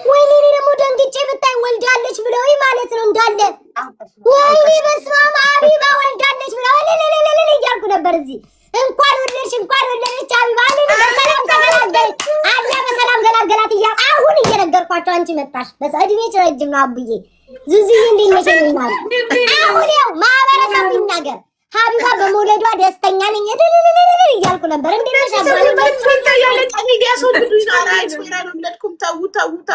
ወይኔ ደግሞ ደንግጬ ብታይ ወልዳለች ብለው ማለት ነው እንዳለ። ወይኔ በስመ አብ ሀቢባ ወልዳለች ብለው ለለለለ እያልኩ ነበር እዚህ። እንኳን ወለደች ሀቢባ በሰላም ተገላገለች አላ በሰላም ገላገላት እያልኩ አሁን እየነገርኳቸው አንቺ መጣሽ። በእድሜሽ ረጅም ነው አቡዬ። ዙዙዬ እንዴት ነሽ? አሁን ያው ማህበረሰቡ ይናገር ሀቢባ በመውለዷ ደስተኛ ነኝ እያልኩ ነበር።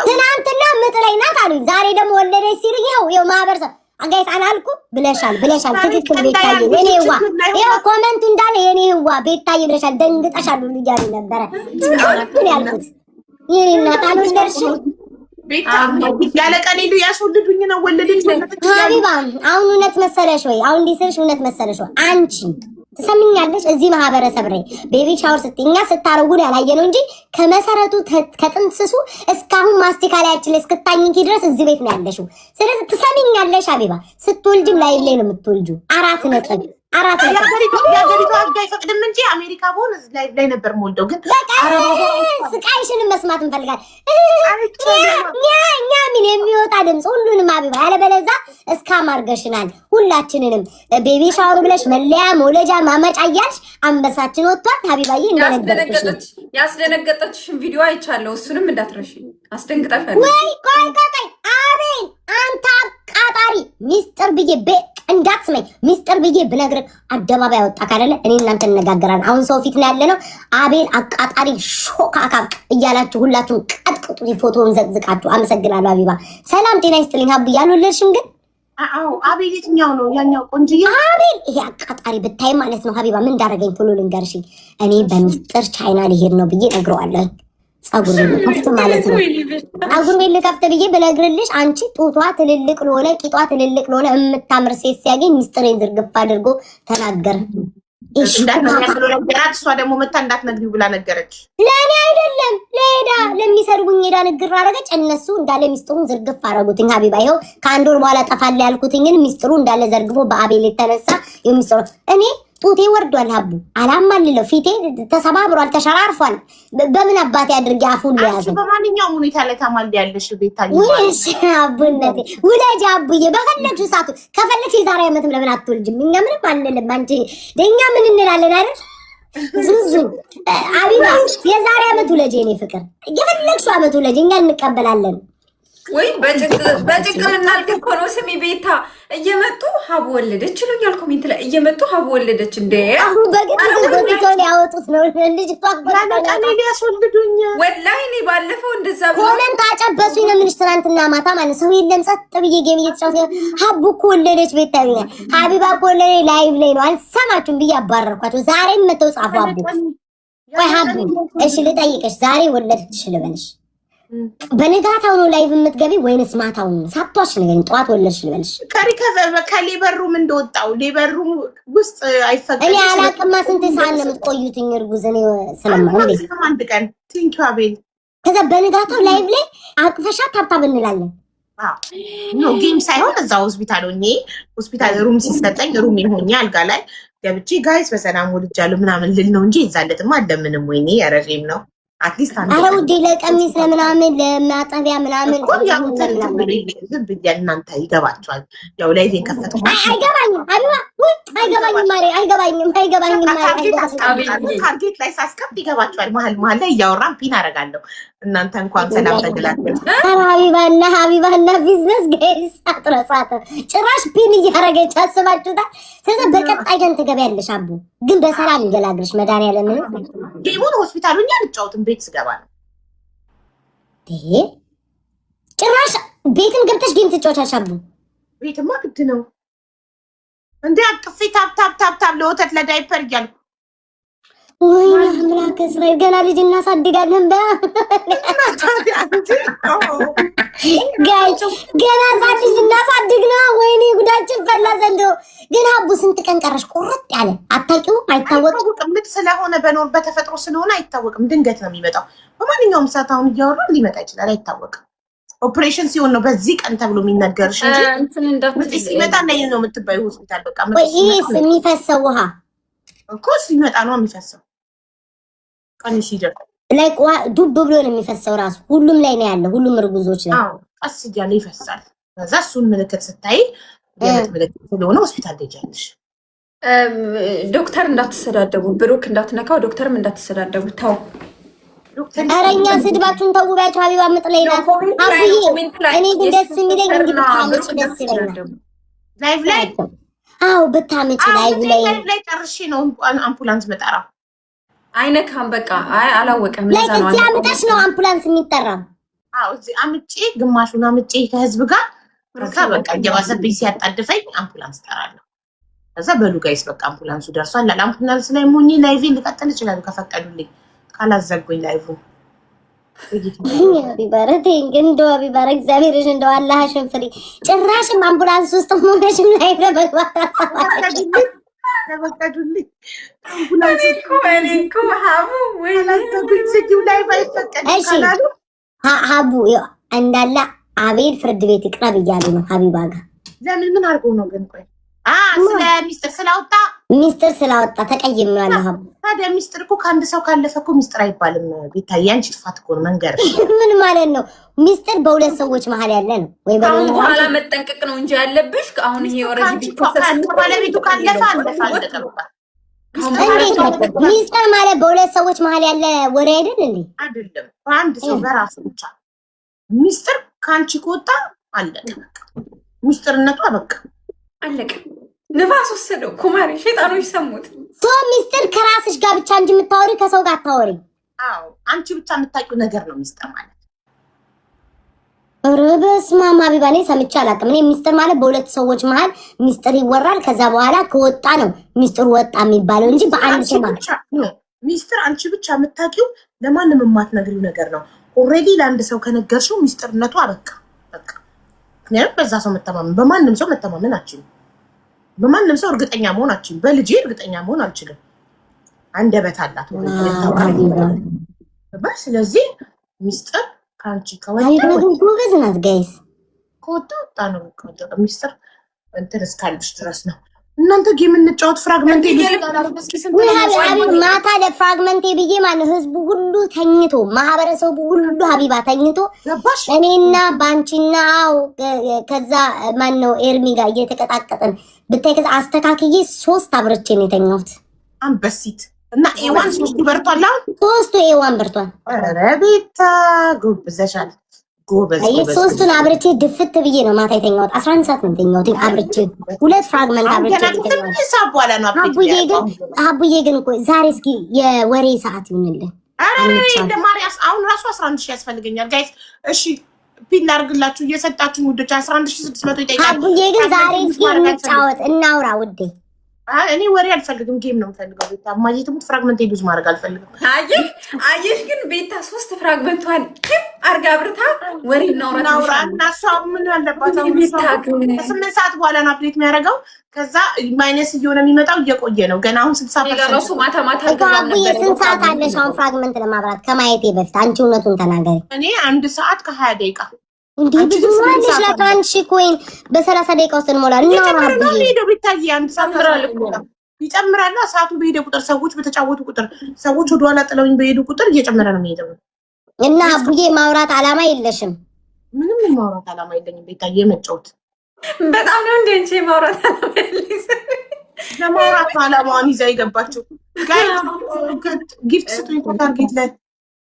ትናንትና ምጥ ላይ ናት አሉኝ። ዛሬ ደግሞ ወለደች ሲል ይኸው ማህበረሰብ አጋይስ አላልኩ ብለሻል። ትክክል ቤታዬ፣ የኔ ህዋ ይኸው ኮመንቱ እንዳለ የኔ ህዋ ቤታዬ ብለሻል። ደንግጠሻል ሁሉ እያሉ ነበረ። ምን ያልኩት የኔ እናት አልወለድሽም ያለ ቀን ሄዱ ያስወልዱኝ ነው ወለደች ሀቢባ። አሁን እውነት መሰለሽ ወይ? አሁን እንዲስልሽ እውነት መሰለሽ ወይ? አንቺ ትሰምኛለሽ? እዚህ ማህበረሰብ ላይ ቤቢ ሻወር ስትኛ ስታረጉን ያላየነው እንጂ ከመሰረቱ ከጥንት ስሱ እስካሁን ማስቲካ ላያችን ላይ እስክታኝኪ ድረስ እዚህ ቤት ነው ያለሽው። ስለዚህ ትሰምኛለሽ ሀቢባ፣ ስትወልጅም ላይቭ ላይ ነው የምትወልጁ። 4 ነጥብ የሀገሪቱ ህግ አይፈቅድም እንጂ አሜሪካ በሆነ ላይ ነበር የምወልደው። ግን ስቃይሽንም መስማት እንፈልጋለን። እኛ ምን የሚወጣ ድምፅ ሁሉንም ሀቢባ፣ ያለበለዛ እስካም አድርገሽናል ሁላችንንም። ቤቢ ሻወር ብለሽ መለያ መውለጃ ማመጫ እያልሽ አንበሳችን ወጥቷል ሀቢባዬ። እንደነገርኩሽ ያስደነገጠችሽን ቪዲዮ አይቻለሁ። እሱንም እንዳትረሺ። አስደንግጣሻለሁ ወይ? ቆይ አቤል አንተ አቃጣሪ ሚስጥር ብዬ እንዳትስመኝ ሚስጥር ብዬ ብነግርህ አደባባይ ወጣ ካለ እኔ እናንተ እንነጋገራለን። አሁን ሰው ፊት ነው ያለነው። አቤል አቃጣሪ ሾካካ እያላችሁ ሁላችሁም ቀጥቅጡ፣ ፎቶውን ዘቅዝቃችሁ። አመሰግናለሁ ሀቢባ። ሰላም ጤና ይስጥልኝ ሀብ። ያልወለድሽም ግን አዎ አቤል የትኛው ነው? ያኛው ቆንጆዬ አቤል። ይሄ አቃጣሪ ብታይ ማለት ነው ሀቢባ ምን እንዳደረገኝ ቶሎ ልንገርሽ። እኔ በሚስጥር ቻይና ሊሄድ ነው ብዬ ነግረዋለሁ። ጸጉር ልከፍት ማለት ነው። ጸጉር ቤት ልከፍት ብዬ ብነግርልሽ አንቺ ጡቷ ትልልቅ ለሆነ ቂጧ ትልልቅ ለሆነ የምታምር ሴት ሲያገኝ ሚስጥሬን ዝርግፍ አድርጎ ተናገረ። እሷ ደግሞ መታ እንዳትነግሪው ብላ ነገረች። ለእኔ አይደለም ለሄዳ ለሚሰድቡኝ ሄዳ ንግር አረገች። እነሱ እንዳለ ሚስጥሩን ዝርግፍ አረጉትኝ ሀቢባ። ይኸው ከአንድ ወር በኋላ ጠፋለ ያልኩትኝን ሚስጥሩ እንዳለ ዘርግፎ በአቤል የተነሳ የሚስጥሩ እኔ ጡቴ ወርዷል ሀቡ። አላማልለው ፊቴ ተሰባብሯል፣ ተሸራርፏል። በምን አባቴ አድርጌ አፉን ለያዘ። በማንኛውም ሁኔታ ላይ ታማልያለሽ ቤታዬ። ወይስ አቡነቴ ውለጅ አቡዬ በፈለግሽ ሰዓቱ ከፈለግሽ የዛሬ ዓመትም ለምን አትወልጅም? እኛ ምንም አንልም። አንቺ ደኛ ምን እንላለን አይደል? ዙዙ አቢባ የዛሬ ዓመት ውለጅ የኔ ፍቅር፣ የፈለግሽው ዓመት ውለጅ፣ እኛ እንቀበላለን። ወይ በጭቅልና አልክ እኮ ነው። ስሚ ቤታ እየመጡ ሀቡ ወለደች ይሉኛል ኮሜንት ላይ እየመጡ ሀቡ ወለደች እንዴ! አሁን በግድ ያወጡት ነው ልጅቷ ቀኔ ሊያስወልዱኝ። ወላሂ እኔ ባለፈው እንደዛ ኮሜንት አጨበሱኝ ነው የምልሽ። ትናንትና ማታ ማለት ሰው የለም ጸጥ ብዬ ጌም እየተጫወተ ሀቡ እኮ ወለደች ቤታ ይላል። ሀቢባ እኮ ወለደች ላይቭ ላይ ነው አልሰማችሁም ብዬ አባረርኳቸው። ዛሬም መተው ጻፉ ሀቡ። ቆይ ሀቡ እሺ ልጠይቅሽ፣ ዛሬ ወለደች ልበልሽ በንጋታው ነው ላይቭ የምትገቢ ወይንስ ማታው ነው? ሳቷሽ ንገሪኝ። ጠዋት ወለድሽ ልበልሽ? ከሌበሩም እንደወጣው ሌበሩም ውስጥ አይፈቀድም። እኔ አላቅማ ስንት ሰዓት ነው የምትቆዩትኝ? እርጉዝ እኔ ስለማን አንድ ቀን ቲንኪው አቤል። ከዛ በንጋታው ላይቭ ላይ አቅፈሻ ታብታብ እንላለን። ኖ ጌም ሳይሆን እዛ ሆስፒታል ሩም ሲሰጠኝ ሩም ሆኜ አልጋ ላይ ገብቼ ጋይስ በሰላም ወልጃለሁ ምናምን ልል ነው እንጂ ይዛለትማ እንደምንም ወይኔ ያረሬም ነው አትሊስት አንተ አረ ውዴ ለቀሚስ ለምናምን ለማጠቢያ ምናምን ዝም ብያ እናንተ ይገባችኋል። ያው ላይ ከፈተው አይገባኝም አልዋ አይገባኝም ማሪ አይገባኝም ማሪ ታርጌት ላይ ሳስቀምጥ ይገባችኋል። መሀል ላይ እያወራን ፒን አደርጋለሁ። እናንተ እንኳን ሰላም ተገላገሉ። ሀቢባና ቢዝነስ ጋይስ አጥረሳተ ጭራሽ ፒን እያደረገች አስባችሁታል። ስለዚህ በቀጣይ ቀን ትገቢያለሽ አቡ ግን በሰላም ይገላግልሽ መድኃኒዓለም። ጌሙን ሆስፒታሉኛ ልጫወትን ቤት ስገባ ነው ጭራሽ ቤትም ገብተሽ ጌም ትጫወቻለሽ አቡ። ቤትማ ግድ ነው እንዴ አቅፌ ታፕ ለወተት ለዳይፐር እያልኩ ወይኔ አምላክ እስራኤል ገና ልጅ እናሳድጋለን ጋይ ገና ልጅ እናሳድግ ነው። ወይኔ ጉዳችን ፈላ ዘንድሮ። ግን ሀቡ ስንት ቀን ቀረሽ? ቁርጥ ያለ አታውቂውም? አይታወቅም። ምጥ ስለሆነ በተፈጥሮ ስለሆነ አይታወቅም። ድንገት ነው የሚመጣው። በማንኛውም ሰዓት አሁን እያወራን ሊመጣ ይችላል። አይታወቅም። ኦፕሬሽን ሲሆን ነው በዚህ ቀን ተብሎ የሚነገርሽ እንጂ ሲመጣ ነይ ነው የምትባዩ ሆስፒታል። በቃ ይሄስ የሚፈሰው ውሃ እኮ ሲመጣ ነው የሚፈሰው። ቀን ሲደር ላይ ዱብ ብሎ ነው የሚፈሰው ራሱ ሁሉም ላይ ነው ያለው ሁሉም እርጉዞች ላይ ቀስ እያለ ይፈሳል። ከዛ እሱን ምልክት ስታይ የምጥ ምልክት ስለሆነ ሆስፒታል ትሄጃለሽ። ዶክተር እንዳትሰዳደቡ፣ ብሩክ እንዳትነካው፣ ዶክተርም እንዳትሰዳደቡ ተው። ኧረ እኛ ስድባችሁን ተውባችሁ ሀቢባ ምጥ ላይ ናት። እኔ ግን ደስ የሚለኝ እንግዲህ ብታምጪ ደስ ይለኛል። ላይቭ ላይ ብታምጪ ላይቭ ላይ ጨርሼ ነው አምቡላንስ መጠራው። አይነካም በቃ አላወቀም። ለዛ ነው እዚህ አምጣሽ ነው አምቡላንስ የሚጠራው። እዚህ አምጪ ግማሹን አምጪ ከህዝብ ጋር ከዛ በቃ እየባሰብኝ ሲያጣድፈኝ አምቡላንስ ጠራለሁ። ከዛ በሉ ጋይስ በቃ አምቡላንሱ ደርሷል። አምቡላንስ ላይ ሞኝ ላይቭ ልቀጥል ይችላል ከፈቀዱልኝ፣ ካላዘጉኝ ላይቭ ቢባረቴ እንደው ቢባረ እግዚአብሔርሽ እንደው አላህሽን ፍሪ። ጭራሽም አምቡላንስ ውስጥ ሆነሽ ላይ ለመግባት ተፈቀዱልኝ። አምቡላንስ እኮ ሀቡ ወይ ለዘጉኝ ሲዲው ላይ ባይፈቀድ ካላሉ ሀቡ እንዳለ አቤል ፍርድ ቤት ይቅረብ እያሉ ነው ሀቢባ ጋር። ለምን ምን አድርጎ ነው ግን? ቆይ ስለ ሚስጥር ስላወጣ ተቀይሜዋለሁ። ሀቡ ታዲያ ሚስጥር እኮ ከአንድ ሰው ካለፈ እኮ ሚስጥር አይባልም። ቤታዬ አንቺ ጥፋት እኮ ነው መንገር። ምን ማለት ነው? ሚስጥር በሁለት ሰዎች መሀል ያለ ነው ወይ? በኋላ መጠንቀቅ ነው እንጂ ያለብሽ። አሁን ይሄ ኦሬዲ ባለቤቱ ካለፈ አለፈ አልተቀበል። ሚስጥር ማለት በሁለት ሰዎች መሀል ያለ ወሬ አይደል እንዴ? አይደለም፣ በአንድ ሰው በራሱ ብቻ። ሚስጥር ከአንቺ ከወጣ አለቀ በቃ። ሚስጥርነቱ በቃ አለቀ። ንፋስ ወሰደው ኩማሪ ሸይጣኖች ሰሙት። ሚስጥር ከራስሽ ጋር ብቻ እንጂ የምታወሪ ከሰው ጋር አታወሪ። አንቺ ብቻ የምታውቂው ነገር ነው ሚስጥር ማለት። ኧረ በስመ አብ ሀቢባ እኔ ሰምቼ አላውቅም። እኔ ሚስጥር ማለት በሁለት ሰዎች መሀል ሚስጥር ይወራል። ከዛ በኋላ ከወጣ ነው ሚስጥሩ ወጣ የሚባለው እንጂ በአንድ ሰው ማለት ሚስጥር አንቺ ብቻ የምታውቂው ለማንም የማትነግሪው ነገር ነው። ኦልሬዲ ለአንድ ሰው ከነገርሽው ሚስጥርነቱ አበቃ በቃ። ምክንያቱም በዛ ሰው መተማመን በማንም ሰው መተማመን አችልም። በማንም ሰው እርግጠኛ መሆን አችልም። በልጄ እርግጠኛ መሆን አልችልም። አንደበት አላት ወይ? ስለዚህ ሚስጥር ካንቺ ጎበዝ ናት ጋይስ። ከወጣ ወጣ ነው ሚስጥር እንትን እስካልሽ ድረስ ነው። እናንተ ጌም እንጫወት ፍራግመንቴ ማታ ለፍራግመንቴ ብዬ ማለት ህዝቡ ሁሉ ተኝቶ ማህበረሰቡ ሁሉ ሀቢባ ተኝቶ እኔና ባንቺና ከዛ ማነው ኤርሚ ጋር እየተቀጣቀጥን ብታይ ከዛ አስተካክዬ 3 አብርቼ ነው የተኛሁት። አንበሲት እና ኤዋን 3 በርቷል። አሁን 3 ኤዋን በርቷል። ኧረ ቤታ ጎብዘሻል። ጎበዝ 3ቱን አብርቼ ድፍት ብዬ ነው ማታ የተኛሁት። 11 ሰዓት ነው የተኛሁት አብርቼ 2 ፍራግመንት አብርቼ የተኛሁት። አቡዬ ግን እኮ ዛሬ እስኪ የወሬ ሰዓት ይሁንልን። እንደ ማርያስ አሁን ራሱ 11,000 ያስፈልገኛል ጋይስ። እሺ ፒን ላድርግላችሁ እየሰጣችሁ ውዶች 11,600 ይጠይቃል። አቡዬ ግን ዛሬ እስኪ እንጫወት እናውራ ውዴ። እኔ ወሬ አልፈልግም፣ ጌም ነው የምፈልገው። ቤታ ማጂ ትሙት ፍራግመንት ዩዝ ማድረግ አልፈልግም። አየሽ ግን ቤታ 3 ፍራግመንቷን ግን አርጋ አብርታ ወሬ እናውራ እና እሷ ምን ያለባት ከ8 ሰዓት በኋላ ነው አፕዴት የሚያደርገው። ከዛ ማይነስ እየሆነ የሚመጣው እየቆየ ነው ገና። አሁን 60% ማታ አቡዬ ስንት ሰዓት አለሽ አሁን ፍራግመንት ለማብራት ከማየቴ በፊት? አንቺ እውነቱን ተናገሪ። እኔ 1 ሰዓት ከ20 ደቂቃ እንዴ ብዙ ማለሽ ለካን ሺ ኮይን በ30 ደቂቃ ውስጥ እንሞላለን። ነው ሄዶ ቢታይ 1 ሰዓት ይጨምራል። ሰዓቱ በሄደ ቁጥር ሰዎች በተጫወቱ ቁጥር ሰዎች ወደ ኋላ ጥለውኝ በሄዱ ቁጥር እየጨመረ ነው የሚሄደው። እና አቡዬ ማውራት አላማ የለሽም? ምንም ማውራት አላማ የለኝም ቤታዬ፣ መጫወት በጣም ነው እንዴ እንጂ ማውራት አላማ የለሽ። ለማውራት አላማዋን ይዛ የገባችው ጊፍት ስጡኝ ታርጌት ላይ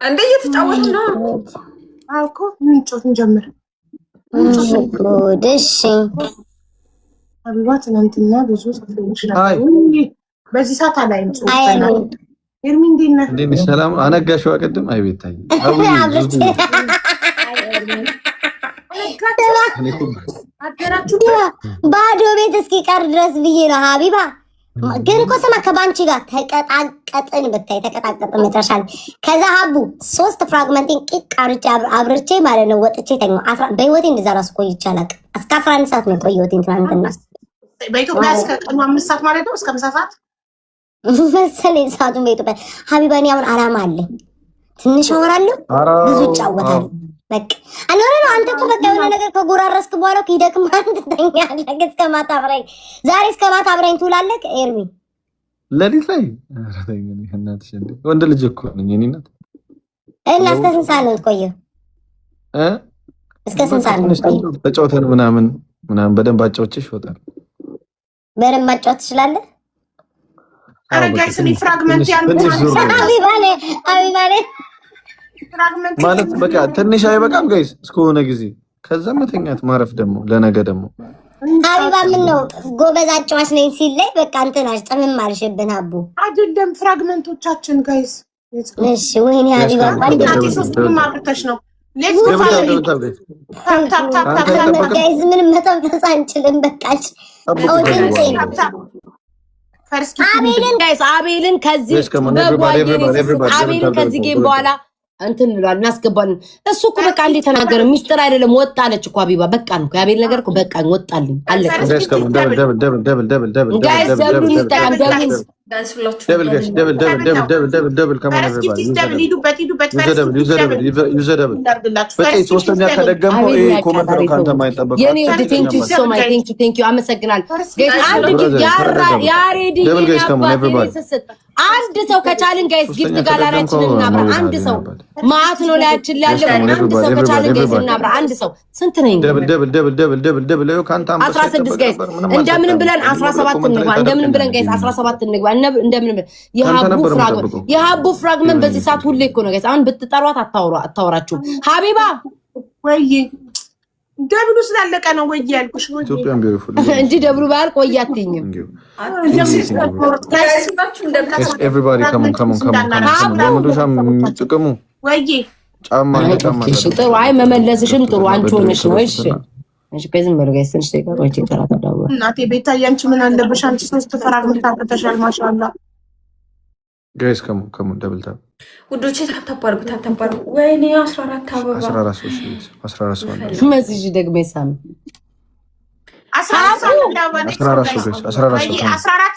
እንዴ እየተጫወቱ ነው። አውቆ ምንጮት እንጀምር። እሺ ሀቢባ ትናንትና ብዙ ሰዎች ነበሩ። በዚህ ሰዓት አላይም ጽሁፍ ኤርሚ እንዴት ነህ? እንዴት ነሽ? ሰላም አነጋሽው አቀድም አይ ቤታይ ባዶ ቤት እስኪቀር ድረስ ብዬ ነው ሀቢባ። ግን እኮ ስማ ከባንቺ ጋር ተቀጣቀጥን ብታይ ተቀጣቀጥን መጨረሻ ላይ። ከዛ ሀቡ 3 ፍራግመንቴን ቂቅ አብርቼ ማለት ነው ወጥቼ ተኛው። በህይወቴ እንደዛ ራሱ ቆይቼ አላውቅም። እስከ 11 ሰዓት ነው የቆየሁት ትናንትና። በኢትዮጵያ እስከ ቀኑ 5 ሰዓት ማለት ነው፣ እስከ ምሳ ሰዓት መሰለኝ ሰዓቱን በኢትዮጵያ። ሀቢባ እኔ አሁን አላማ አለኝ። ትንሽ አወራለሁ፣ ብዙ እጫወታለሁ። በቃ አኖረ ነው። አንተ እኮ በቃ የሆነ ነገር ከጎራረስክ በኋላ ይደክማል፣ ትተኛለህ። እስከ ማታ አብረኝ ዛሬ እስከ ማታ አብረኝ ትውላለህ። ኤርሚ ለሊት ላይ ወንድ ልጅ እኮ ነኝ እኔ እናት እና እስከ ስንት ሰዓት ነው የምትቆየው? እስከ ስንት ሰዓት ነው የምትቆየው? ተጫውተን ምናምን በደንብ አጫውቼሽ ይወጣል። በደንብ ማጫወት ትችላለህ? ኧረ ጋይስ እኔ ፍራግመንት ያሉት ሀቢባኔ ማለት በቃ ትንሽ አይበቃም ጋይስ? እስከሆነ ጊዜ ከዛ መተኛት ማረፍ ደግሞ ለነገ ደግሞ ሀቢባ ምን ነው ጎበዝ አጫዋች ነኝ ሲል ላይ በቃ እንትናሽ ጥምም አልሽብን አቡ አይደለም ፍራግመንቶቻችን ጋይስ። እሺ ወይኔ ሀቢባ ሶስቱንም አብርተሽ ነው ጋይዝ ምንም መተንፈስ አንችልም። በቃች አቤልን ከዚህ ጌም በኋላ እንትን እንላለን እናስገባለን። እሱ እኮ በቃ እንዴ ተናገረ ሚስጥር አይደለም። ወጣለች እኮ ሀቢባ በቃ ነው የአቤል ነገር እኮ በቃ ወጣልኝ አለቀ። ጋይስ ደብል ይጣም አንድ ሰው ከቻልን ጋይስ ጊፍት ጋላሪያችንን እናብራ። አንድ ሰው ማት ነው ላያችን ላይ ያለው አንድ ሰው ከቻልን ጋይስ እናብራ። አንድ ሰው ስንት ነኝ? ደብል 16 ጋይስ እንደምንም ብለን 17 እንግባ። እንደምንም ብለን ጋይስ 17 እንግባ። እንደምንም ብለን የሀቡ ፍራግመንት በዚህ ሰዓት ሁሌ እኮ ነው ጋይስ። አሁን ብትጠሯት አታወራችሁም። ሀቢባ ወይ ደብሉ ስላለቀ ነው ወይ ያልኩሽ ኢትዮጵያን ቢዩቲፉል እንጂ ደብሉ ባል ቆያትኝም። ኤቭሪባዲ ካም ጥቅሙ ወይ ጫማ ጥሩ። አይ መመለስሽም ጥሩ አንቺ ሆነሽ ነው። እሺ ከዚህ መርጋይስ ትንሽ ደቂቃ ቆይቼ ተራታዳው እናቴ ቤታዬ አንቺ ምን አለብሽ? አንቺ ሶስት ፍራግመንት አብርተሻል። ማሻአላ ጋይስ ካም ደብል ታፕ ውዶቼ ታፕታፕ አድርጉ። ወይኔ 14 አበባ 14 መስጂ ደግሜ ሳም 14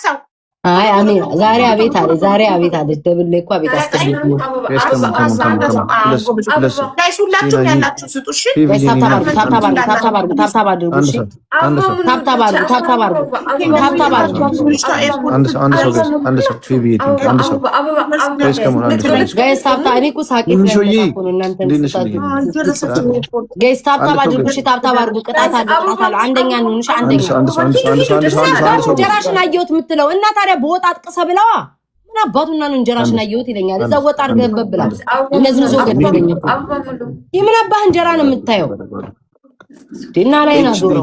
ሰው አይ አሜን። ዛሬ አቤት አለ ደብል ላይ እኮ አቤት አስተምሩ ጋይስ ሁላችሁም ያላችሁ ስጡ። እሺ በወጥ አጥቅሰ ብለዋ ምን አባቱና ነው እንጀራሽን አየሁት ይለኛል። እዛ ወጥ አድርገህበት ብላ እነዚህ ነው ገደለኝ እኮ የምን አባህ እንጀራ ነው የምታየው? ዲና ላይ ነው ዞሮ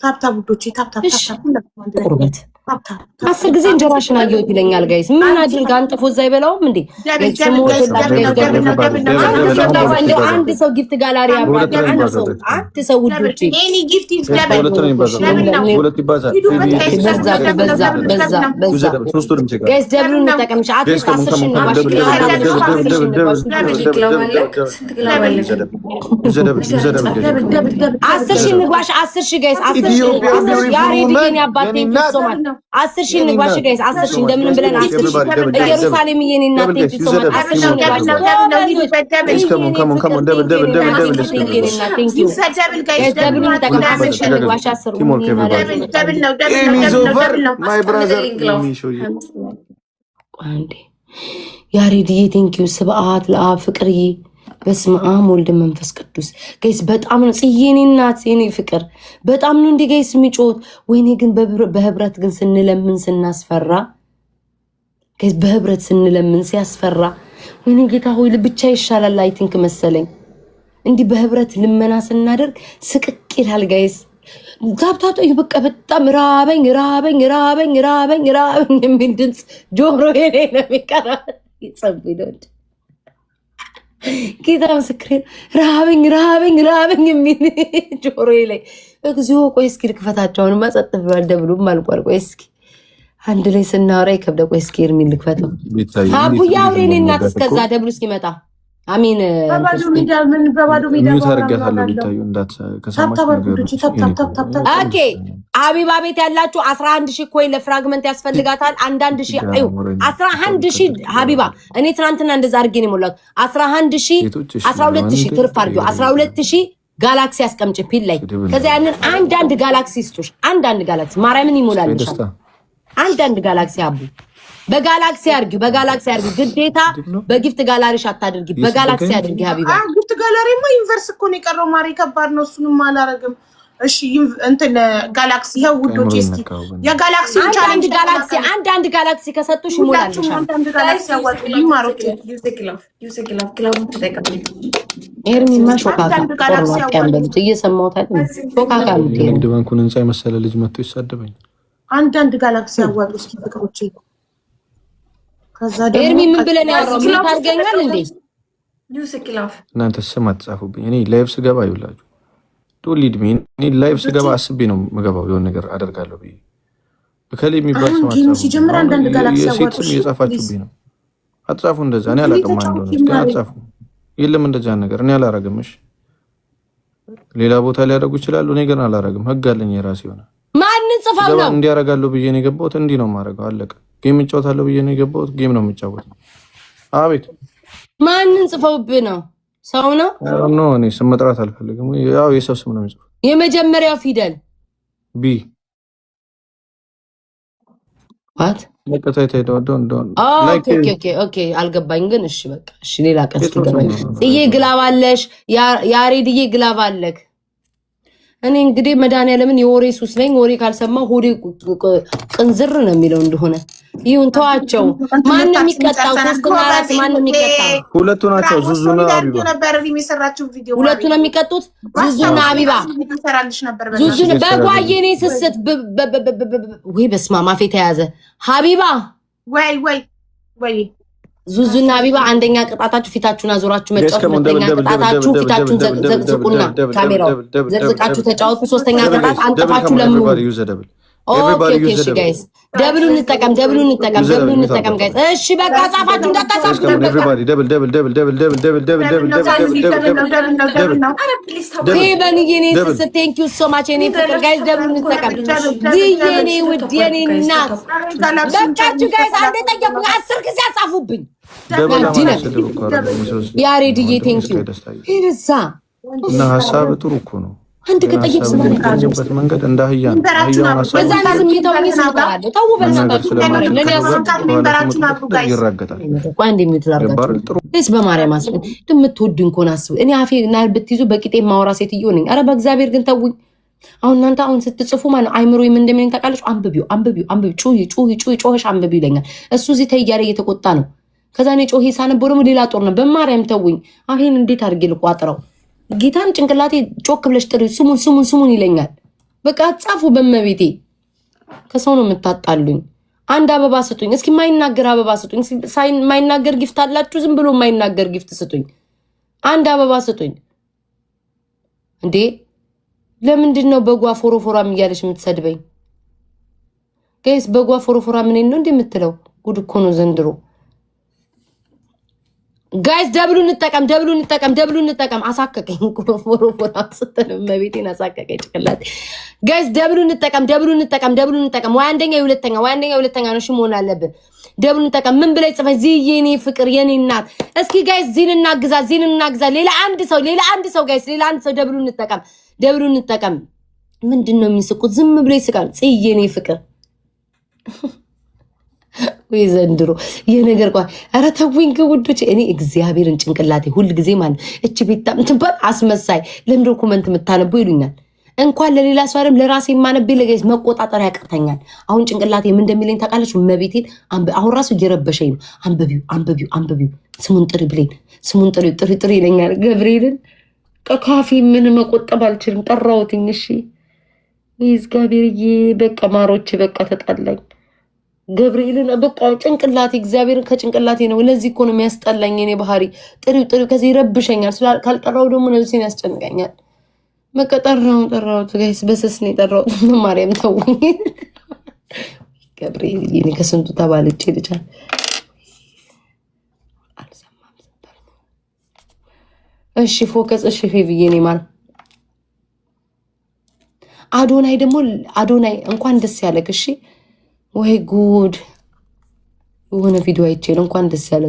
ታፕታፕ ቡዶቼ ታፕታፕ ቁርበት 10 ጊዜ እንጀራሽን አየሁት ይለኛል። ጋይስ ምን አድርጋ አንጥፎ እዛ ይበላውም እንዴ? አንድ ሰው ጊፍት ጋላሪ ያባል አንድ ሰው ውዶቼ ኤኒ ጊፍት ኢዝ ደብል ጋይስ ደብሉን እንጠቀምሽ። አትስት 10 ሺህ ነው ባሽ 10 ሺህ ንጓሽ 10 ሺህ ጋይስ 10 ሺህ ያሬድ ግን ያባቴ ፍሶማል 10 ሺህ ንጓሽ ጋይስ 10 ሺህ እንደምን ብለን 10 ሺህ ኢየሩሳሌም የኔ እናት ፍሶማል 10 ሺህ ንጓሽ ያሬድዬ ቴንኪው ስብዓት ለአብ ፍቅርዬ በስመ አብ ወልድ መንፈስ ቅዱስ ጋይስ በጣም ነው ጽዬኔ እናት የኔ ፍቅር በጣም ነው እንዴ ጋይስ የሚጮት ወይኔ ግን በህብረት ግን ስንለምን ስናስፈራ ጋይስ በህብረት ስንለምን ሲያስፈራ ወይኔ ጌታ ሆይ ብቻ ይሻላል አይ ቲንክ መሰለኝ እንዲህ በህብረት ልመና ስናደርግ ስቅቅ ይላል ጋይስ ታፕታፕ በቃ በጣም ራበኝ የሚል ድምፅ ጆሮዬ ላይ ነው የሚቀራ ይጸብይ ነው ጌታ ምስክሬን ራበኝ የሚል ጆሮዬ ላይ እግዚኦ ቆይ እስኪ ልክፈታቸውን ማጸጥ ባልደብሉም አልቋል ቆይ እስኪ አንድ ላይ ስናወራ ይከብደ ቆይ እስኪ የሚል ልክፈተው አቡዬ አውሬኔ እናት እስከዛ ደብሉ እስኪመጣ አሚን በባዶ ሜዳ ኦኬ ሀቢባ ቤት ያላችሁ 11,000 ኮይን ለፍራግመንት ያስፈልጋታል። አንዳንድ ሺህ አዩ 11,000 ሀቢባ እኔ ትናንትና እንደዛ አድርጌ ነው የሞላሁት 11,000 12,000 ትርፍ አድርጊው 12,000 ጋላክሲ አስቀምጪ ፒል ላይ ከዛ ያንን አንዳንድ ጋላክሲ ስጡሽ አንዳንድ ጋላክሲ ማርያምን ይሞላልሻል አንዳንድ ጋላክሲ አቡ በጋላክሲ አድርጊው፣ በጋላክሲ አድርጊው። ግዴታ በጊፍት ጋላሪሽ አታድርጊ፣ በጋላክሲ አድርጊ ሀቢባ። ጊፍት ጋላሪማ ዩኒቨርስ እኮ ነው የቀረው ማሪ፣ ከባድ ነው። እሱንም አላረግም። እሺ እንትን ጋላክሲ ይኸው ውዶች፣ እስኪ የጋላክሲ አንዳንድ ጋላክሲ ከሰጡሽ ይሞላልሻል። አንዳንድ ጋላክሲ ያዋጡልኝ ማሮች። ኤርሚማ ሾካካ ቆርዋቂያንበሉት እየሰማሁት አይደል? ሾካካ ነው። ንግድ ባንኩን ህንፃ የመሰለ ልጅ መጥቶ ይሳደበኝ። አንዳንድ ጋላክሲ ያዋጡ እስኪ ፍቅሮቼ። ከዛ ደግሞ ኤርሚ ምን ብለን ያወራው ምን ታርገኛል እንዴ? እናንተ ስም አትጻፉብኝ። እኔ ላይቭ ስገባ ይውላችሁ ሊድ ሚ እኔ ላይቭ ስገባ አስቤ ነው የምገባው። የሆነ ነገር አደርጋለሁ ብዬ በከሌ የሚባል ሰው የሴት ስም እየጻፋችሁብኝ ነው። አትጻፉ እንደዛ። እኔ አላውቅም ማን እንደሆነ ግን አትጻፉ። የለም እንደዛ ነገር እኔ አላረግም። እሺ ሌላ ቦታ ሊያደርጉ ይችላሉ፣ እኔ ግን አላረግም። ህግ አለኝ የራሴ ሆነ። ማንን ጽፋው ነው እንዲያረጋለሁ ብዬ ነው የገባሁት። እንዲህ ነው የማደርገው። አለቀ። ጌም እጫወታለሁ ብዬ ነው የገባሁት። ጌም ነው የምጫወተው። አቤት ማንን ጽፈውብህ ነው? ሰው ነው ኖ እኔ ስም መጥራት አልፈልግም። ያው የሰው ስም ነው የሚጽፈው። የመጀመሪያው ፊደል ቢ ዋት ለቀጣይ ኦኬ አልገባኝ ግን እሺ በቃ እሺ ሌላ ቀን እስኪገባኝ። ጥዬ ግላብ አለሽ ያሬድዬ ግላብ አለክ። እኔ እንግዲህ መድኃኒዓለምን የወሬ ሱስ ነኝ። ወሬ ካልሰማ ሆዴ ቅንዝር ነው የሚለው እንደሆነ ይሁን ተዋቸው። ማን የሚቀጣው? ሶስትና አራት ማን የሚቀጣው? ሁለቱ ናቸው። ዙዙና አቢባ ሁለቱ ነው የሚቀጡት። ዙዙና አቢባ ዙዙን በጓየኔ ስስት ወይ በስመ አብ አፌ ተያዘ። ሀቢባ ወይ ዙዙና አቢባ አንደኛ ቅጣታችሁ ፊታችሁን አዞራችሁ መጫወት፣ ሁለተኛ ቅጣታችሁ ፊታችሁን ዘቅዝቁና ካሜራው ዘቅዝቃችሁ ተጫወቱ። ሶስተኛ ቅጣት አንጥፋችሁ ለምኑ። ኦኬ እሺ ጋይስ ደብሉ እንጠቀም ጋይስ። እሺ በቃ ጻፋችሁ እንዳታሳፉ ቴበን የኔ ስስ ቴንክ ዩ ሶ ማች የኔ ፍቅር ጋይስ ደብሉ እንጠቀም። የኔ ውድ የኔ እናት በቃችሁ ጋይስ። አንዴ ጠየቁ 10 ጊዜ አጻፉብኝ። ያሬድዬ ቴንክ ዩ ይርሳ እና ሀሳብ ጥሩ እኮ ነው። አንድ ከጠየቅ ስለማንበት መንገድ እንዳህያ ነው። በዛን ስሜታው ይስማማል። ታው በእናታችሁ ለኔ ይራገጣል። ቋንዴ ምትላርጋችሁ በማርያም አስፈን እንደምትወዱኝ ኮን አስቡ። እኔ አፌ እና ብትይዙ በቂጤ ማውራ ሴትዮ ነኝ። አረ በእግዚአብሔር ግን ተውኝ። አሁን እናንተ አሁን ስትጽፉ ማለት አይምሮ ምን እንደምን ታውቃለች። አንብቢው ጮህሽ አንብቢው ይለኛል። እሱ እዚህ ተይ እያለ እየተቆጣ ነው። ከዛ እኔ ጮሄ ሳነበው ደግሞ ሌላ ጦር ነው። በማርያም ተውኝ። አፌን እንዴት አድርጌ ልቋጥረው? ጌታን ጭንቅላቴ ጮክ ብለሽ ጥሪ ስሙን ይለኛል። በቃ ጻፉ በመቤቴ። ከሰው ነው የምታጣሉኝ። አንድ አበባ ስጡኝ እስኪ፣ የማይናገር አበባ ስጡኝ። የማይናገር ጊፍት አላችሁ? ዝም ብሎ የማይናገር ጊፍት ስጡኝ። አንድ አበባ ስጡኝ። እንዴ ለምንድን ነው በጓ ፎሮፎራም እያለች የምትሰድበኝ? ጋይስ በጓ ፎሮፎራ ምን ነው እንዴ የምትለው? ጉድ እኮ ነው ዘንድሮ። ጋይስ ደብሉ እንጠቀም። አሳከከኝ እኮ ፎሮፎራ ስትል መቤቴን አሳከከኝ ጭቅላቴ። ጋይስ ደብሉ እንጠቀም። ወይ አንደኛ የሁለተኛ ነው። እሺ መሆን አለብን። ደብሉ እንጠቀም። ምን ብለህ ጽፈህ ዚህ የኔ ፍቅር የኔ እናት። እስኪ ጋይስ ዚን እናግዛ። ሌላ አንድ ሰው ጋይስ ሌላ አንድ ሰው ደብሉ እንጠቀም። ምንድነው የሚስቁት? ዝም ብሎ ይስቃል። ጽይ የኔ ፍቅር ወይ ዘንድሮ የነገር ቋ ኧረ ተውኝ ውዶች። እኔ እግዚአብሔርን ጭንቅላቴ ሁል ጊዜ ማለት እቺ ቤታ ምትባል አስመሳይ ለምንድነው ኮመንት የምታነቡ ይሉኛል። እንኳን ለሌላ ሰው አይደለም ለራሴ ማነብ ለጋይስ መቆጣጠር ያቀርተኛል። አሁን ጭንቅላቴ ምን እንደሚለኝ ታውቃለች? መቤቴን አሁን ራሱ እየረበሸኝ ነው። አንብቢው ስሙን ጥሪ ይለኛል። ገብርኤልን ከካፌ ምን መቆጠብ አልችልም። ጠራሁትኝ። እሺ እግዚአብሔርዬ በቃ ማሮች በቃ ተጣላኝ። ገብርኤልን በቃ ጭንቅላቴ እግዚአብሔርን ከጭንቅላቴ ነው። ለዚህ እኮ ነው የሚያስጠላኝ የኔ ባህሪ። ጥሪው ከዚህ ይረብሸኛል። ካልጠራው ደግሞ ነፍሴን ያስጨንቀኛል። በቃ ጠራሁት ጋይስ፣ በስስ ነው የጠራሁት። ማርያም ተውኝ። ገብርኤል እኔ ከስንቱ ተባልቼ ልቻል አልሰማም። እሺ ፎከስ። እሺ ፌብዬ እኔ ማለት አዶናይ እንኳን ደስ ያለክ። እሺ ወይ ጉድ! የሆነ ቪዲዮ አይቼ ነው። እንኳን ደስ ያለ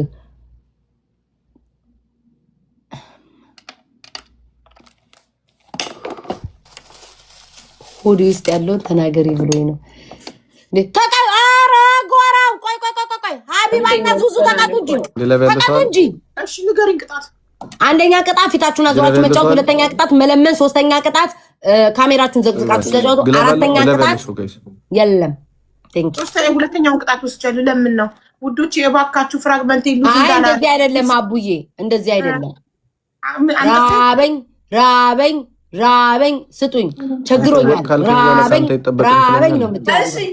ሆዲ ውስጥ ያለውን ተናገሪ ብሎኝ ነው። ሀቢባና ዙዙ ተቀጡ እንጂ እሺ ንገሪኝ ቅጣት። አንደኛ ቅጣት ፊታችሁን አዙራችሁ መጫወት፣ ሁለተኛ ቅጣት መለመን፣ ሶስተኛ ቅጣት ካሜራችሁን ዘግዝቃችሁ ተጫወቱ፣ አራተኛ ቅጣት የለም። ሁለተኛውን ቅጣት ወስጃለሁ። ለምን ነው ውዶች የባካችሁ ፍራግመንት ይሉት እንዳላ እንደዚህ አይደለም አቡዬ፣ እንደዚህ አይደለም። ራበኝ ስጡኝ፣ ቸግሮኛል፣ ራበኝ ነው የምትለው።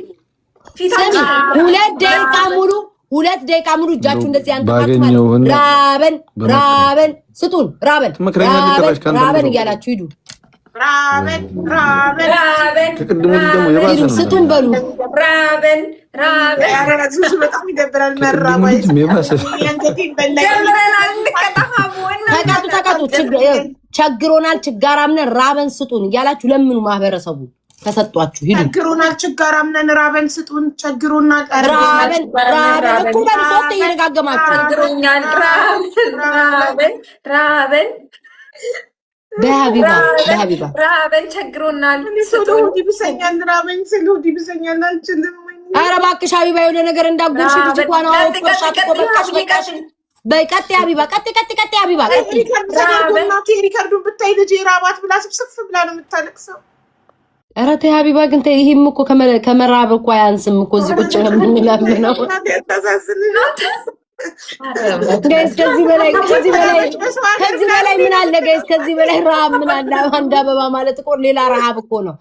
ሁለት ደቂቃ ሙሉ እጃችሁ እንደዚህ አንተካክማል። ራበን ስጡን፣ ራበን እያላችሁ ሂዱ። ስጡን በሉ። በጣም ይደብራል። ተቀጡ። ቸግሮናል፣ ችጋራምነን ራበን ስጡን እያላችሁ ለምኑ። ማህበረሰቡ ተሰጧችሁ ሂዱ። ቸግሮናል፣ ችጋራምነን ራበን ስጡን። ቸግሮናል፣ ራበን እኩል በሉ። ሶስት እየደጋገማችሁ ራበን በሀቢባ ራበን ቸግሮናል፣ ስጡን። ይብሰኛል፣ ራበን ስሉ ይብሰኛል። አልችልም። ኧረ እባክሽ ሀቢባ የሆነ ነገር እንዳጎርሽ ልጅ ኳን በቃሽ። በቀጥ ሀቢባ ቀጥ ሀቢባ ሪከርዱን ብታይ ልጅ ራባት ብላ ስፍስፍ ብላ ነው የምታለቅሰው። ኧረ ተይ ሀቢባ ግን ተይ። ይሄም እኮ ከመራብ እኮ አያንስም እኮ እዚህ ቁጭ የምንላምን ነው። ጋይስ ከዚህ በላይ ምን አለ ጋይስ? ከዚህ በላይ ረሃብ ምን አለ? አንድ አበባ ማለት እኮ ሌላ ረሃብ እኮ ነው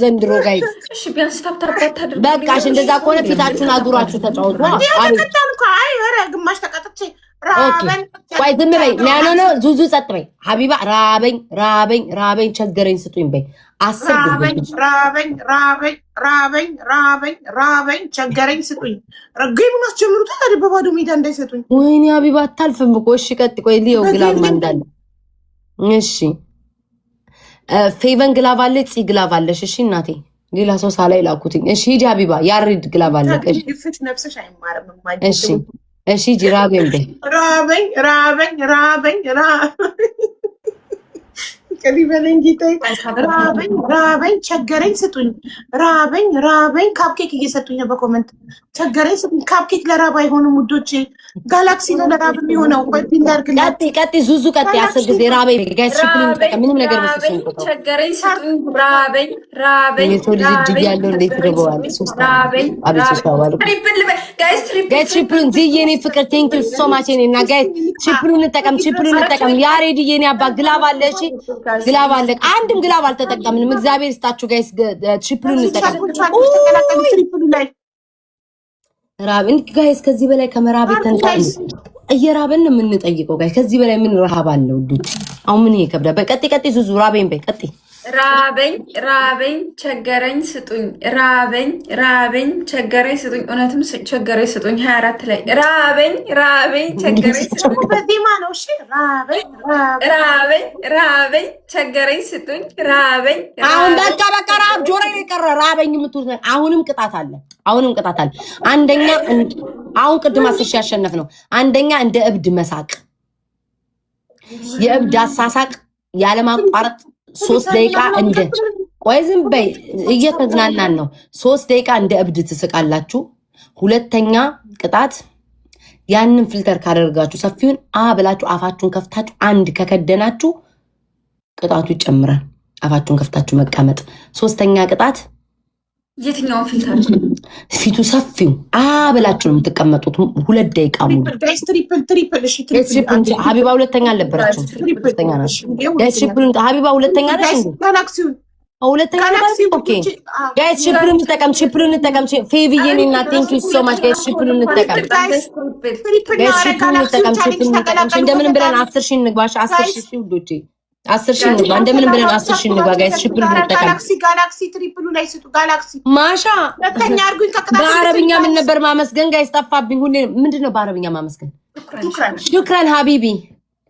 ዘንድሮ ጋይስ። እሺ ቢያንስ ታብታባት አድርጉ። በቃሽ እንደዛ ከሆነ ፊታችሁን አዙራችሁ ተጫወቱ። ግማሽ ተቀጥቼ ቆይ ዝም በይ። ነው ዙዙ ጸጥ በይ። ሀቢባ ራበኝ ቸገረኝ ስጡኝ በይ። 10 ጊዜ ራበኝ ቸገረኝ ስጡኝ። ረገይሙን አስጀምሩት ታዲያ በባዶ ሜዳ እንዳይሰጡኝ። ወይኔ ሀቢባ አታልፍም እኮ። እሺ ቀጥ ቆይ ሊዮ ግላብ ማንዳለ። እሺ ፌቨን ግላብ አለ፣ ፂ ግላብ አለሽ። እሺ እናቴ ሌላ ሰው ሳላይ ላኩትኝ። እሺ ሂጂ ሀቢባ ያሪድ ግላብ አለ። እሺ ሂጂ ራበኝ በይ። ራበኝ ከሊበለኝ ጌታዬ። ራበኝ ቸገረኝ ስጡኝ። ራበኝ ካፕኬክ እየሰጡኝ ነው በኮመንት። ቸገረኝ ስጡኝ። ካፕኬክ ለራብ አይሆንም ውዶቼ፣ ጋላክሲ ነው ለራብ የሚሆነው። ቀጥ ዙዙ ቀጥ 10 ጊዜ ራበኝ ጋይስ። ሽፕሉን ተጠቀም። ምንም ነገር መስሎኝ ነው። ቸገረኝ ስጡኝ። ራበኝ የሰው ልጅ እጅግ ያለው እንዴት ይረበዋል? ጋይስ ሽፕሉን ዝዬኔ ፍቅር ቴንኪዩ ሶ ማች ኔና ጋይስ ሽፕሉን እንጠቀም። ያሬድ የኔ አባ ግላብ አለ። እሺ ግላብ አለ። አንድም ግላብ አልተጠቀምንም። እግዚአብሔር ይስጣችሁ ጋይስ። ትሪፕሉን እንጠቀም። ራብን ጋይስ። ከዚህ በላይ ከመራብ ተንጣይ እየራበን ነው የምንጠይቀው ጋይስ። ከዚህ በላይ ምን ረሃብ አለ ውዶች? አሁን ምን ይከብዳል? በቀጥ ዙዙ ራበኝ በይ ቀጥ። ራበኝ ቸገረኝ ስጡኝ። ራበኝ ቸገረኝ ስጡኝ። እውነትም ቸገረኝ ስጡኝ። 24 ላይ ራበኝ ቸገረኝ ስጡኝ። በዲማ ነው። እሺ ራበኝ ቸገረኝ ስጡኝ። አሁን በቃ ረሃብ ጆሮ ላይ ቀረ። ራበኝ የምትሉት ነገር አሁንም ቅጣት አለ። አንደኛ አሁን ቅድም 10 ሺህ ያሸነፍ ነው። አንደኛ እንደ እብድ መሳቅ፣ የእብድ አሳሳቅ ያለማቋረጥ 3 ደቂቃ እንደ ቆይ ዝም በይ እየተዝናናን ነው። 3 ደቂቃ እንደ እብድ ትስቃላችሁ። ሁለተኛ ቅጣት ያንን ፊልተር ካደረጋችሁ ሰፊውን ብላችሁ አፋችሁን ከፍታችሁ አንድ ከከደናችሁ ቅጣቱ ይጨምራል። አፋችሁን ከፍታችሁ መቀመጥ። ሶስተኛ ቅጣት የትኛውን ፊልተር? ፊቱ ሰፊው ብላችሁ ነው የምትቀመጡት 2 ደቂቃ ሙሉ። ትሪፕል ሀቢባ ሁለተኛ አልነበረችም። ሁለተኛ ናት ሀቢባ ሁለተኛ ነች። ሁለተኛ ኦኬ ጋይስ ሽፕሉን እንጠቀም። ፌቪዬ እና ቴንክ ዩ ሶ ማች ጋይስ። ሽፕሉን እንጠቀም ጋይስ። ሽፕሉን እንጠቀም። እንደምንም ብለን 10 ሺህ እንግባሽ። 10 ሺህ ውዶቼ 10 ሺህ እንግባ። እንደምንም ብለን 10 ሺህ እንግባ ጋይስ። ሽፕሉን እንጠቀም። ጋላክሲ ትሪፕሉ ላይ ስጡ። ጋላክሲ ማሻ በአረብኛ ምን ነበር ማመስገን ጋይስ? ጠፋብኝ። ሁሌ ምንድነው በአረብኛ ማመስገን? ሹክራን ሀቢቢ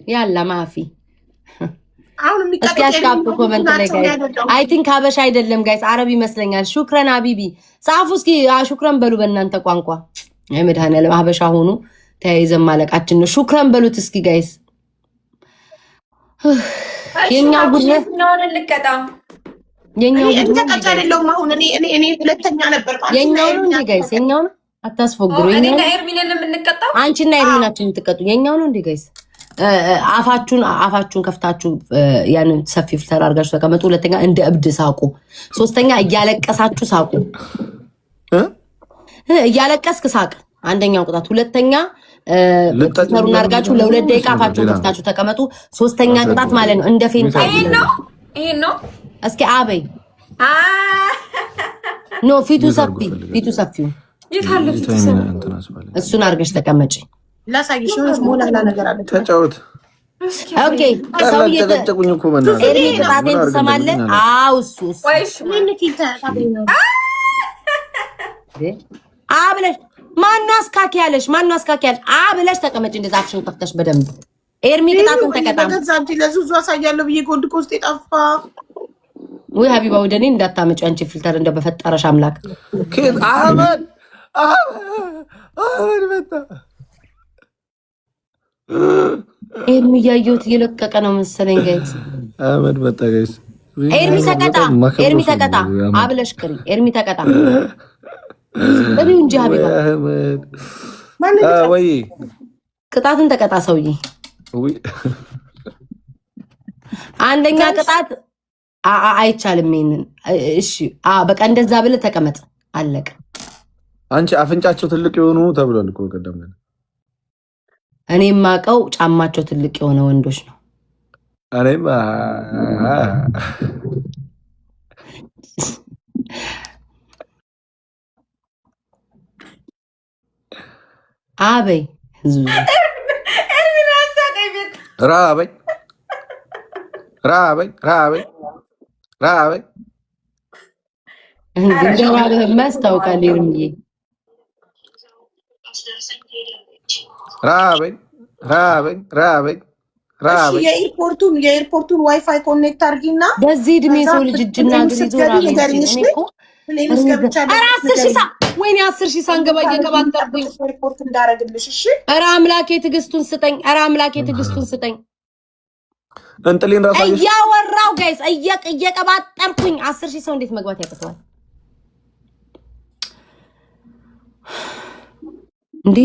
ያላ ማፊ አሁን የሚቀጥለው ኮሜንት ላይ ጋይስ አይ ቲንክ ሀበሻ አይደለም ጋይስ አረብ ይመስለኛል። ሹክራን ሀቢቢ ጻፉ እስኪ። ሹክራን በሉ በእናንተ ቋንቋ። አይ መድኃኒዓለም ሀበሻ ሆኑ ተያይዘን ማለቃችን ነው። ሹክራን በሉት እስኪ ጋይስ። የኛው ጉድለት ነው ልቀጣ። የኛው እንደ ቀጣ አይደለም። አሁን እኔ ሁለተኛ ነበር ማለት የኛው ነው እንዴ ጋይስ? የኛው ነው አታስፎግሩኝ። እኔና ኤርሚንን የምንቀጣው አንቺና ኤርሚናችን የምትቀጡ የኛው ነው እንዴ ጋይስ? አፋችሁን ከፍታችሁ ያንን ሰፊ ፊልተር አድርጋችሁ ተቀመጡ። ሁለተኛ እንደ እብድ ሳቁ። ሶስተኛ እያለቀሳችሁ ሳቁ። እያለቀስክ ሳቅ አንደኛው ቅጣት። ሁለተኛ ፊልተሩን አድርጋችሁ ለ2 ደቂቃ አፋችሁን ከፍታችሁ ተቀመጡ። ሶስተኛ ቅጣት ማለት ነው እንደ ፌንታ። ይሄን ነው እስኪ አበይ ኖ ፊቱ ሰፊው የታለ ፊቱ ሰፊው እሱን አድርገሽ ተቀመጪ። ላሳይሽ ነው ሞላላ ነገር አለ። ተጫወት። ኦኬ ሰውዬ ተጨቁኝ እኮ ማለት ነው። ኤርሚ ቅጣቴን ትሰማለህ? አው እሱ ምን ፊልተር ታበይነው አብለሽ ማነው አስካኪ ያለሽ? አብለሽ ተቀመጪ። እንደዛ አፍሽን ከፍተሽ በደንብ ኤርሚ ቅጣቱን ተቀጣም። ከዛም ለዙዙ አሳያለሁ ብዬ ጎልድ ኮስት የጠፋ ወይ ሀቢባ ወደኔ እንዳታመጪ አንቺ ፊልተር እንደው በፈጠረሽ አምላክ። አህመድ መጣ። ኤርሚ እያየሁት እየለቀቀ ነው መሰለኝ ጋይስ። አህመድ መጣ ጋይስ። ኤርሚ ተቀጣ አብለሽ ቅሪ። ኤርሚ ተቀጣ እንጂ ሀቢባ ወይ ቅጣትን ተቀጣ ሰውዬ። አንደኛ ቅጣት አይቻልም። ይሄንን እሺ በቃ እንደዛ ብለህ ተቀመጥ። አለቀ። አንቺ አፍንጫቸው ትልቅ የሆኑ ተብሏል እኮ ቀደም። እኔ የማውቀው ጫማቸው ትልቅ የሆነ ወንዶች ነው። እኔም አበይ ራበይ እንደማለህማ ያስታውቃል። ኤርሚዬ ራበይ የኤርፖርቱን ዋይፋይ ኮኔክት አድርጊና በዚህ እድሜ ሰው ልጅ እጅና ወይኔ 10,000 ሳንገባ እየቀባጠርኩኝ ሪፖርት እንዳረግልሽ። እሺ ኧረ አምላኬ ትዕግስቱን ስጠኝ። እንጥሌን ራሳ እያወራው ጋይስ እየቀባጠርኩኝ 10,000 ሰው እንዴት መግባት ያቅተዋል እንዴ?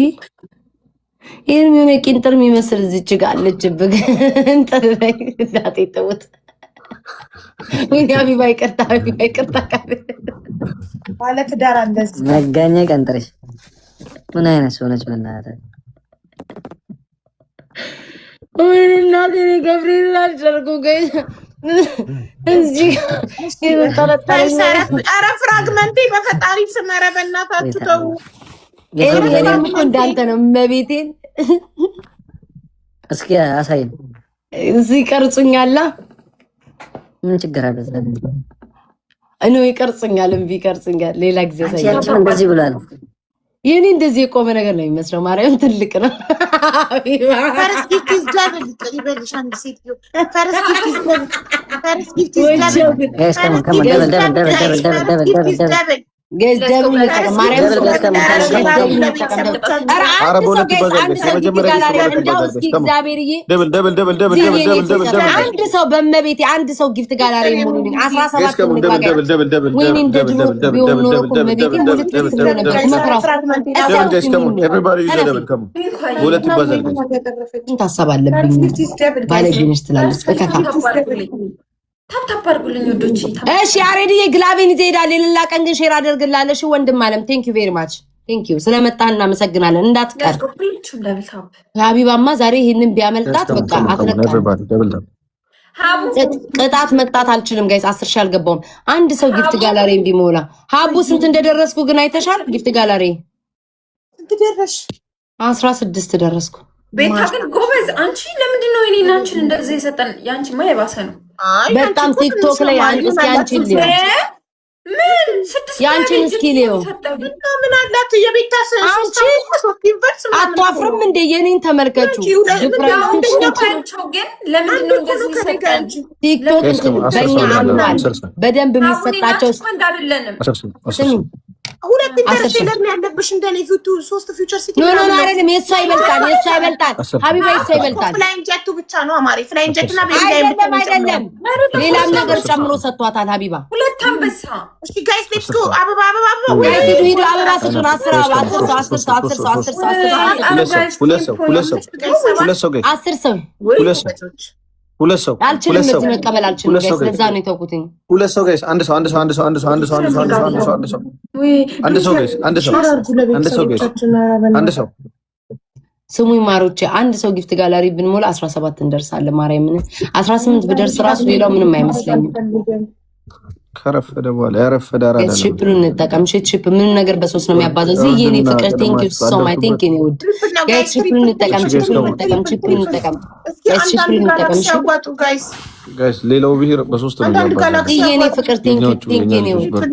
ይሄን ምን ቂንጥር የሚመስል እዚች ጋር አለችብህ። እንጥል ላይ እንዳቴ ተውት። ወይኔ ሀቢባ ይቅርታ ማለት ዳር እንደዚህ መጋኛ ቀንጥሬ ምን አይነት ሰው ነች? በእናትህ ወይኔ እናቴ ገብርኤል አልጨርቁ ጋይ እዚህ ኧረ ፍራግመንቴ በፈጣሪ ስም ኧረ በእናታችሁ ተው። እኔም እኮ እንዳንተ ነው መቤቴን። እስኪ አሳይን። እዚህ ቀርጹኛላ። ምን ችግር አለ? እኔ ይቀርጹኛል፣ እምቢ ይቀርጹኛል። ሌላ ጊዜ ሳይሆን እንደዚህ ብሏል። የኔ እንደዚህ የቆመ ነገር ነው የሚመስለው። ማርያም ትልቅ ነው። አንድ ሰው በመቤቴ አንድ ሰው ጊፍት ጋላሪ ሙሉልኝ 17 ታሳብ አለብኝ ባለግንሽ ትላለች። ታፕታፕ አድርጉልኝ ወዶች። እሺ አሬዲዬ ግላቤን ይዘዳል። የሌላ ቀን ግን ሼር አደርግላለሽ። ወንድም አለም ቴንክ ዩ ቬሪ ማች ቴንክ ዩ ስለመጣህ እናመሰግናለን። እንዳትቀር ሀቢባማ ዛሬ ይሄንን ቢያመልጣት በቃ አትነቃም። ቅጣት መቅጣት አልችልም ጋይስ። 10,000 አልገባውም። አንድ ሰው ጊፍት ጋላሪ ቢሞላ ሀቡ ስንት እንደደረስኩ ግን አይተሻል? ጊፍት ጋላሪ ስንት ደረሽ? 16 ደረስኩ። ቤታ ግን ጎበዝ። አንቺ ለምንድን ነው እኔና አንቺን እንደዚህ የሰጠን? ያንቺማ የባሰ ነው በጣም ቲክቶክ ላይ አንቺ እስኪ አንቺን ሊዮ ምን 6 ያንቺን እስኪ ሊዮ ምን አላት የቤታ አንቺ አትዋፍርም እንደ የኔን ተመልከቹ። ድፍረታቸው ግን ለምንድን ነው እንደዚህ ሰጠን? ቲክቶክ በእኛ አምናል በደንብ የሚሰጣቸው ሁለት ኢንተርሴለር ነው ያለብሽ እንደኔ ፊቱ 3 ፊውቸር ሲቲ ኖ አይደለም የእሷ ይበልጣል ሀቢባ የእሷ ይበልጣል ፍላይንግ ጀቱ ብቻ ነው አማሪ ፍላይንግ ጀት እና ቤንጃይን ብቻ አይደለም ሌላም ነገር ጨምሮ ሰጥቷታል ሀቢባ ሁለት አንበሳ እሺ ጋይስ ሌትስ ጎ አበባ ጋይስ ሂዱ አበባ ስጡን 10 ሁለት ሰው አልችልም መቀበል አልችልም ጋይስ ለዛ ነው የተውኩትኝ ሁለት ሰው ጋይስ አንድ ሰው ስሙኝ ማሮቼ አንድ ሰው ጊፍት ጋላሪ ብንሞላ 17 እንደርሳለን ማርያምን 18 ብደርስ ራሱ ሌላው ምንም አይመስለኝም ከረፈደ በኋላ ያረፈደ አራዳ ሺፕ እንጠቀም ሺፕ ምን ነገር በሶስት ነው የሚያባዛው እዚህ የኔ ፍቅር ቴንክ ዩ ሶ ማች ቴንክ ዩ ውድ ጋይስ ሺፕ እንጠቀም ጋይስ ሌላው ብሄር በሶስት ነው የሚያባዛው የኔ ፍቅር ቴንክ ዩ ውድ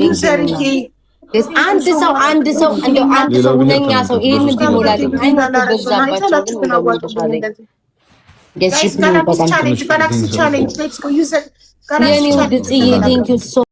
አንድ ሰው እንደው አንድ ሰው ሁነኛ ሰው ይሄን ቢሞላልኝ አይበዛባቸው ግን ነው ተሻለኝ ጋይስ ሺፕ እንጠቀም ቻሌንጅ ጋላክሲ ቻሌንጅ ሌትስ ጎ ዩዘር የኔ ውድ ጽዬ ቴንክ ዩ ሶ